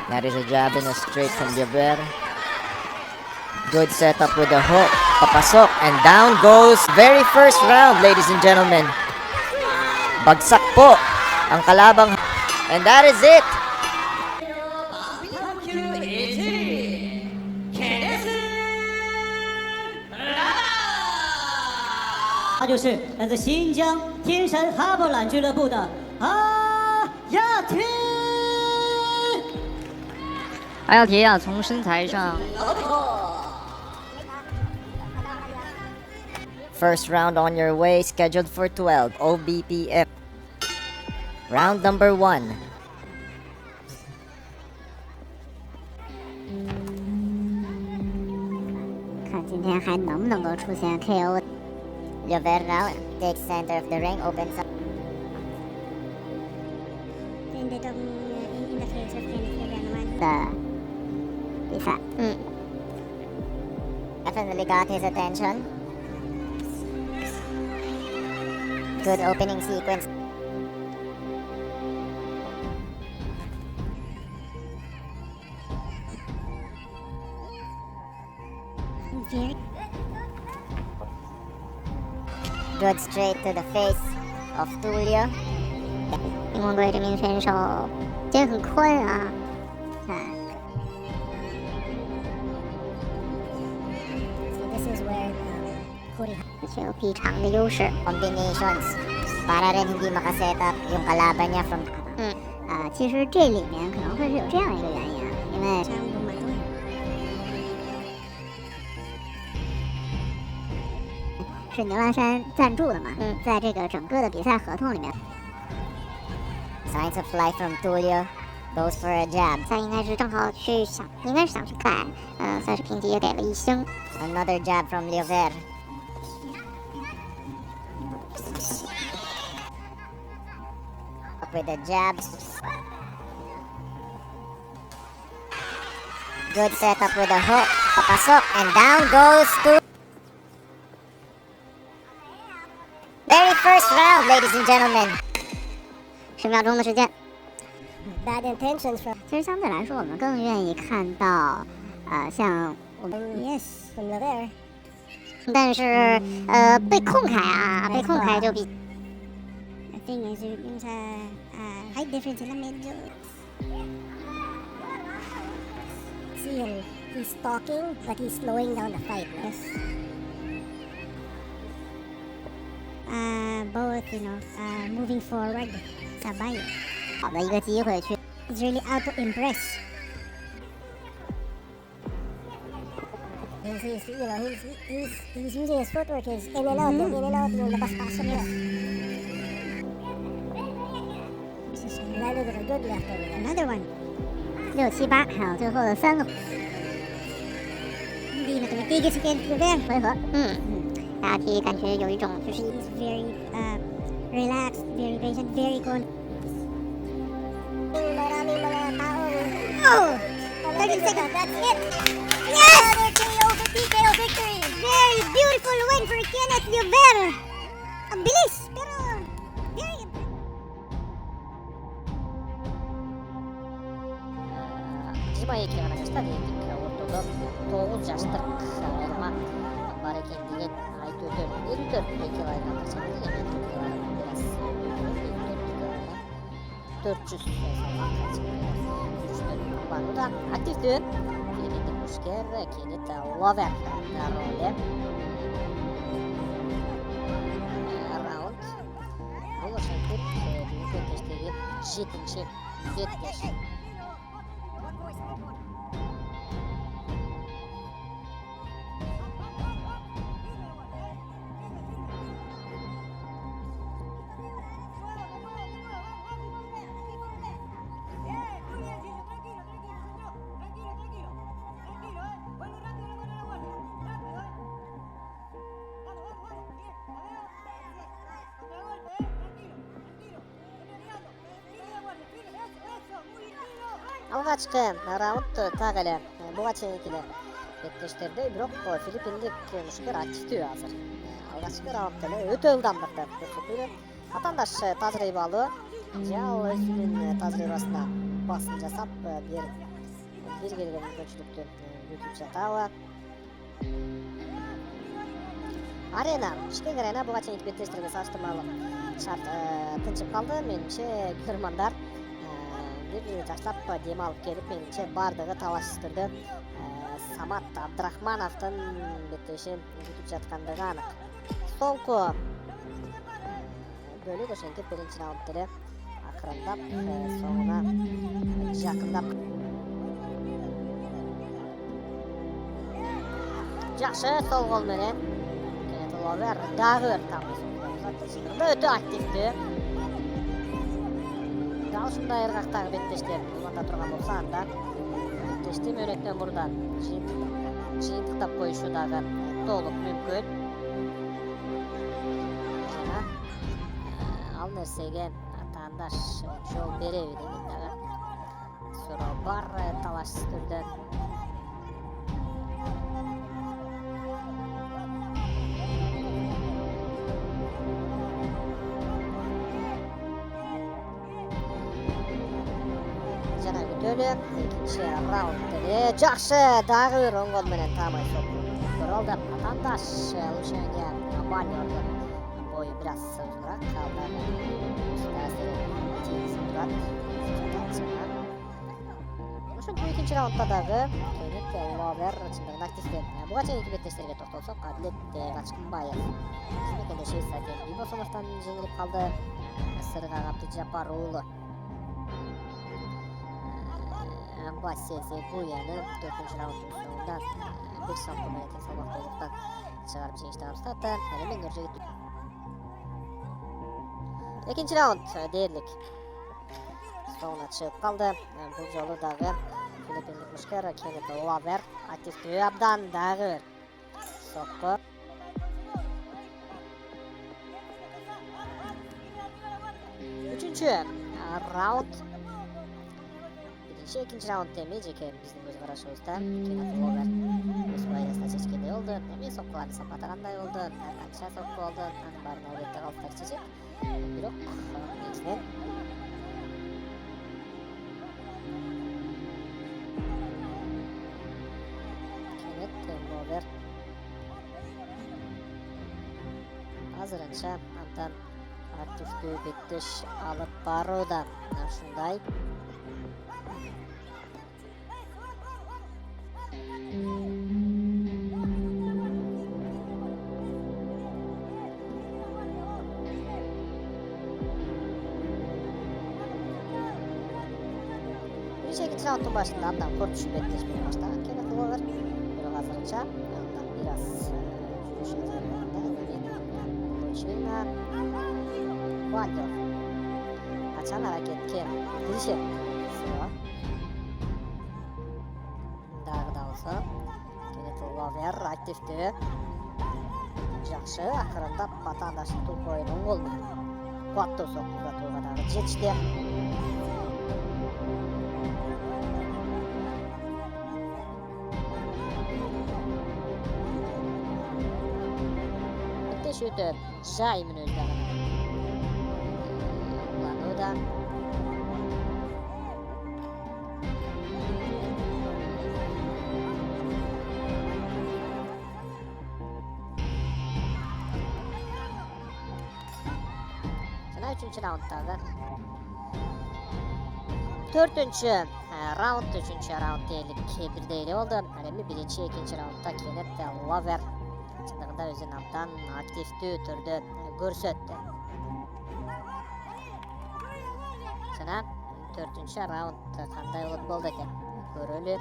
That is a jab and a straight from Liaver. Good setup with the hook. Papasok and down goes very first round, ladies and gentlemen. Bagsak po ang kalabang. And that is it. 他就是来自新疆天山哈伯兰俱乐部的阿亚提。阿亚提啊，从身材上， First round on your way, scheduled for 12, OBPF. Round number 1. 看今天还能不能够出现 KO。 Liaver now takes center of the ring, opens up. In the case of Kenneth Liaver naman 的比赛，Definitely got his attention. Good opening sequence. very Good straight to the face of Tulio. 因为这名选手肩很宽啊，看。So this is where Cody 具有臂长的优势。 Combinations para rin hindi makaset up yung kalaban niya from 其实这里面可能会是有这样一个原因啊，因为是牛栏山赞助的嘛，在这个整个的比赛合同里面， signs of life from Tulio. Goes for a jab. 他应该是正好去想，应该是想去改，赛事评级也给了1星。 Another jab from Liaver. Up with a jab. Good setup with a hook. Papasok and down goes to very first round, ladies and gentlemen. 10秒钟的时间。 Bad intentions from 其实相对来说，我们更愿意看到，像我们 yes from Liaver. 但是被控开啊，被控开就比。The thing is yung sa height difference sila medyo. See him, he's stalking, but he's slowing down the fight. Yes. Both moving forward sabay. 好的一个机会去。He's really out to impress. He's using his footwork, he's in and out, in and out, yung labas-pasok niya. Lalo with a good left over there. Another one. 6、7、8，还有最后的3个。Hindi na tumitigil si Kenneth Liaver 回合。大家可以感觉有一种就是 he's very relaxed, very patient, very cool. Maraming mga taong... Oh! 30 seconds, that's it! Yes! Another KO, TKO victory! Very beautiful win for Kenneth Liaver! Ang bilis, pero very... Jima'i keharakasta deyindik. Ortada 9 yaşta ayırma bari kendiye ait ödül. 54 peki aydan kaçırdı. Yemek biraz 400 falan kaçırdı. Güçleri var. O da aktifti. Kenneth Musker, Kenneth Liaver rolü. Round. Bu şekilde büyük öteşteki 7. yetmiş. Algaçkı round tagılı bu maçınkile betleştirdi. Biroq Filipinlik Musker aktifti hazır. Algaçkı roundda öte ıldan birdi. Көрсөтүлү. Атандаш тажрыйбалуу. Жал өзүнүн тажрыйбасына басым жасап, бир бир келген мүмкүнчүлүктү бүтүп жатабы. Арена, Бишкек арена буга чейинки беттештерге салыштырмалуу тынчып калды. Менимче көрмандар бир жакшылап дем алып келип, менимче бардыгы талашсыз түрдө Самат Абдрахмановдун беттешин бүтүп жаткандыгы анык. Соңку бөлүк ошентип биринчи раунд эле акырындап соңуна жакындап. Жакшы сол гол менен Ловер дагы бир өтө активдүү. Дал ушундай ыргактагы беттештер уланда турган болсо анда беттешти мөөнөттөн мурдан жыйынтыктап коюшу дагы толук мүмкүн. Жана ал нерсеге атаандаш жол береби деген дагы суроо бар талашсыз түрдө. Жана күтөлү экинчи раунд эле жакшы дагы бир оң гол менен таамай сокку көрөлдү. Атаандаш Лушания Баньордун бою бир аз узураак калды. Ошентип экинчи раундда дагы Кенет Ловер чындыгында активдүү. Буга чейинки беттештерге токтолсок, Адлет Качкынбаев мекенде Швейцариядан Бибосоновдон жеңилип калды. Сырга Абдыжапар уулу Аббасия Зебуяны 4-чү раунддун соңунда бир соңку менен тең салмак бойлуктан чыгарып жеңишти камсыздады. Эми Нуржигит экинчи раунд дээрлик соңуна чыгып калды. Бул жолу дагы филиппиндик мушкер Кенет Ловер активдүү абдан дагы бир сокку. Үчүнчү раунд. Экинчи раунд эми жеке биздин көз карашыбызда Кенет Ловер өз пайдасына чечкендей болду. Эми соккуларды сапаты кандай болду? Канча сокку болду? Анын баарын албетте калыптар чечет. Бирок негизинен Кенет Ловер азырынча абдан активдүү беттеш алып барууда. Ушундай экинчи раунддун башында абдан коркунучтуу беттеш менен баштаган Кенет Ловер, бирок азырынча андан бир аз жүрүшү Лучина Баньор качан аракетке киришет. Дагы да болсо Кенет Ловер активдүү. Жакшы акырындап атаандаштын тупойун оң гол менен кубаттуу сокку узатууга дагы жетишти. Өтө жай мүнөздө уланууда. Жана үчүнчү раунддагы 4-чү раунд, 3-чү раунд дээрлик бирдей эле болду. Эми биринчи, экинчи раундда Кенет Ловер чындыгында өзүн абдан активдүү түрдө көрсөттү. Жана 4-чү раунд кандай болду экен көрөлү.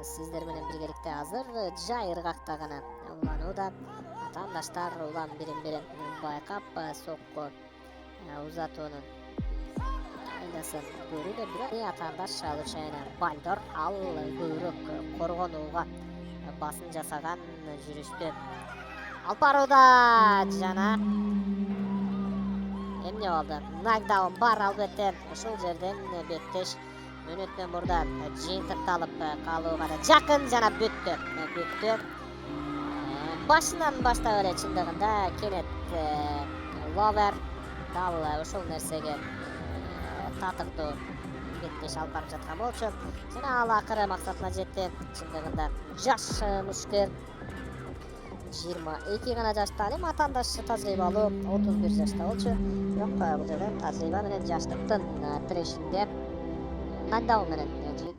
Сиздер менен биргеликте азыр жай ыргакта гана уланууда. Атаандаштар улам бирин-бирин байкап сокку узатуунун айдасын көрүүдө. Бирок атаандаш Лучина Баньор ал көбүрөөк коргонууга басым жасаган жүрүштү алып барууда. Жана эмне болду? Нокдаун бар албетте. Ушул жерден беттеш мөөнөттөн мурда жыйынтыкталып калууга да жакын. Жана бүттү. Башынан баштап эле чындыгында Кенет Ловер дал ушул нерсеге татыктуу иш алып барып жаткан болчу. Жана ал акыры максатына жетти. Чындыгында жаш мушкер 22 гана жашта, эми атаандашы тажрыйбалуу 31 жашта болчу. Бирок бул жерде тажрыйба менен жаштыктын тирешинде нокдаун менен жеңип